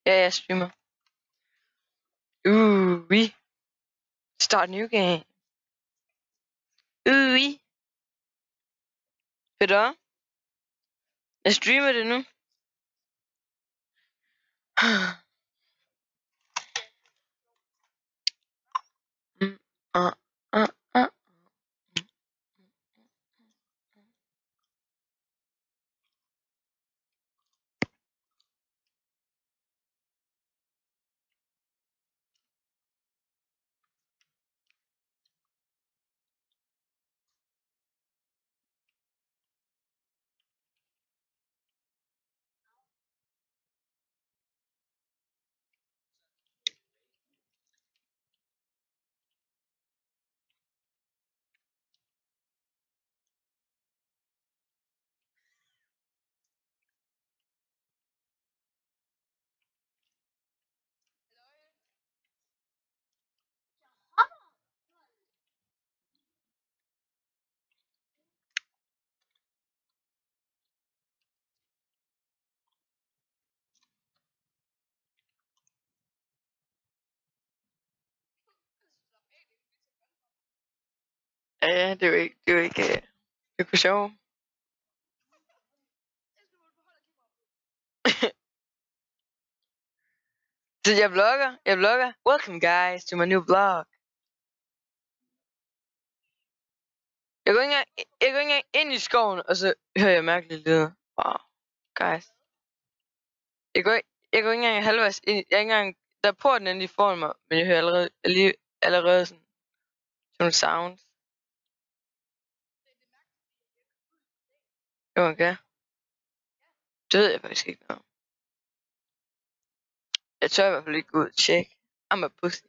Ja, jeg streamer. We start new game. We. Peter? Jeg streamer det nu. Ja, det er jo ikke det er sjovt. Så jeg vlogger. Welcome guys to my new vlog. Jeg går ikke engang ind i skoven, og så hører jeg mærkelige lyde. Wow, guys. Jeg går ikke engang halvvejs ind. Jeg er ikke engang, der er porten inde i foran mig, men jeg hører allerede sådan nogle sounds. Jo, okay. Det ved jeg faktisk ikke noget om. Jeg tør i hvert fald ikke gå ud og tjekke. I'm a pussy.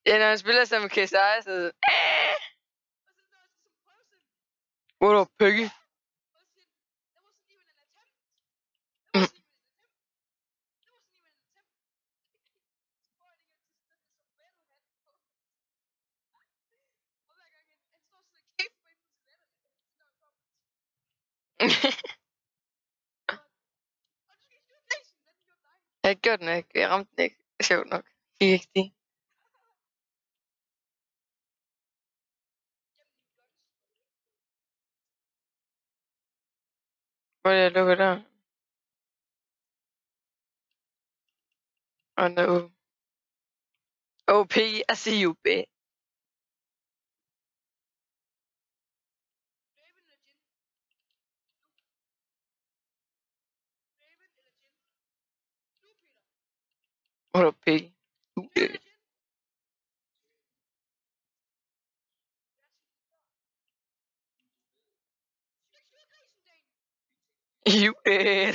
Ja, når han spiller sammen med KSI, så what up, Peggy? Jeg gjorde den ikke. Jeg ramte den ikke. Sjovt nok. Gik ikke det. Hvor jeg lukker der. Og no. Oh, Piggy, I see you, bitch. What up, Piggy? You did.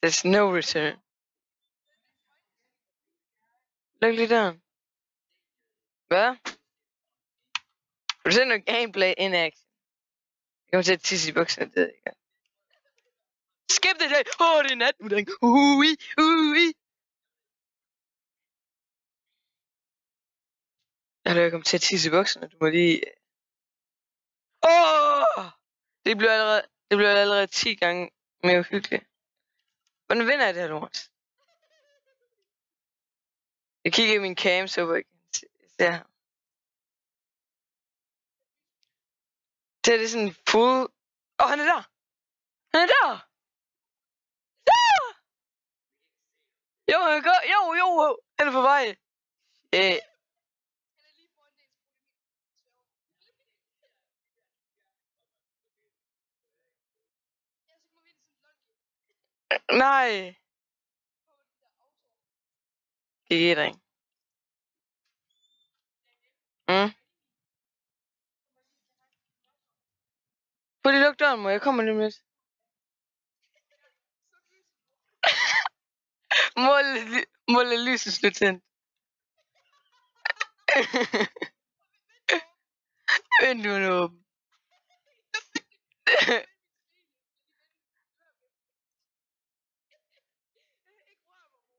There's no return. Luk lige der. Hvad? Vil du se noget gameplay in action? Jeg kommer til at tisse i bukserne, det ved jeg ikke. Skip det dag! Det er nat, dreng. Jeg er kommet til at tisse i bukserne, du må lige... Det blev allerede 10 gange mere uhyggeligt. Hvordan vinder jeg det her lort? Jeg kigger i min cam, så jeg kan se her. Det er sådan full... Han er der! Han er der! Jo, han går... Jo! Han er på vej. Nej! GG, dreng. Prøv lige lukke døren, jeg kommer lige med. Mål lyset slut tændt. Vinduerne åbent.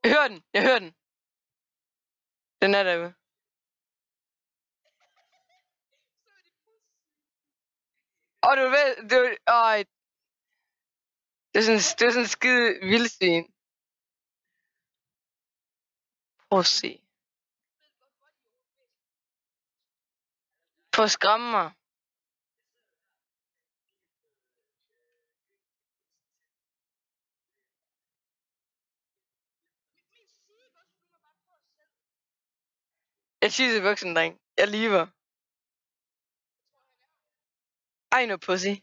Jeg hører den. Jeg hører den. Den er derude. Og du ved, det er sådan en skide vildsvin. Prøv at se. Prøv at skræmme mig. Jeg siger til voksen, dreng. Jeg lever. Ej, no pussy.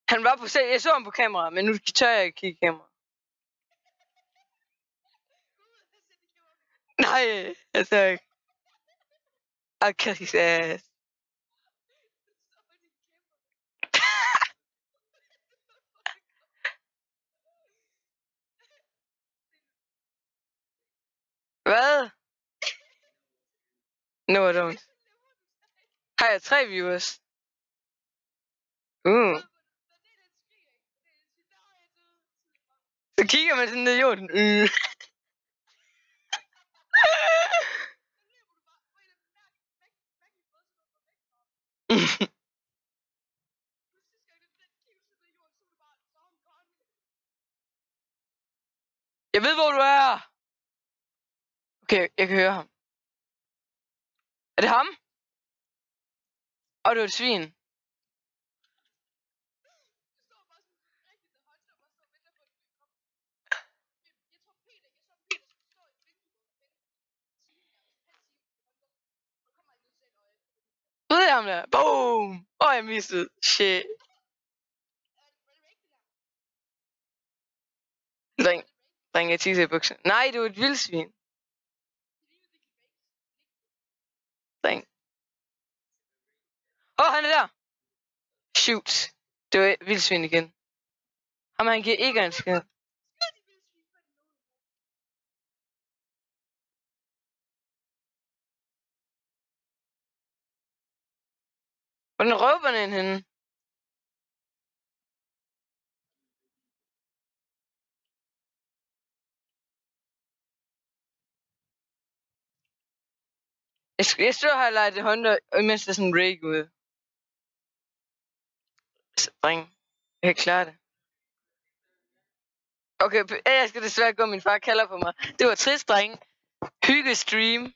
Han var på selv. Jeg så ham på kamera, men nu tør jeg ikke kigge i kamera. Nej, jeg tør ikke. I'll kill his ass. Hvad? No, I don't. Har jeg 3 viewers? Så kigger man sådan ned i jorden. Jeg ved, hvor du er. Okay, jeg kan høre ham. Er det ham? Og du er et svin. Ved jeg ham der? Boom! Jeg mistede. Shit. Dreng, jeg tisser i buksen. Nej, du er et vildsvin. Dreng. Han er der. Shoot. Det var vildsvin igen. Han giver ikke en skid. Hvordan råber den henne? Jeg står her og leger det håndter, imens der er sådan en rig ude. Dreng. Jeg kan klare det. Okay, jeg skal desværre gå, min far kalder på mig. Det var trist, dreng. Hygge stream.